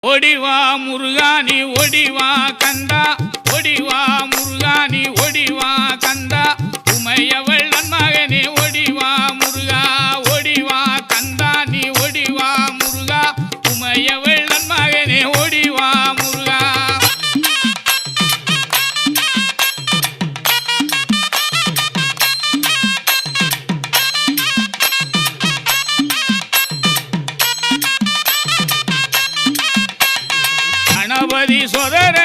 ஒடிவா முருகானி ஒடிவா கந்தா, ஒடிவா முருகானி ஒடிவா கந்தா, உமையவள் நன்மகனே ஒடிவா முருகா, ஒடிவா கந்தா நீ ஒடிவா முருகா, உமையவள் நன்மகனே ஒடிவா முருகா. கணபதி சோதர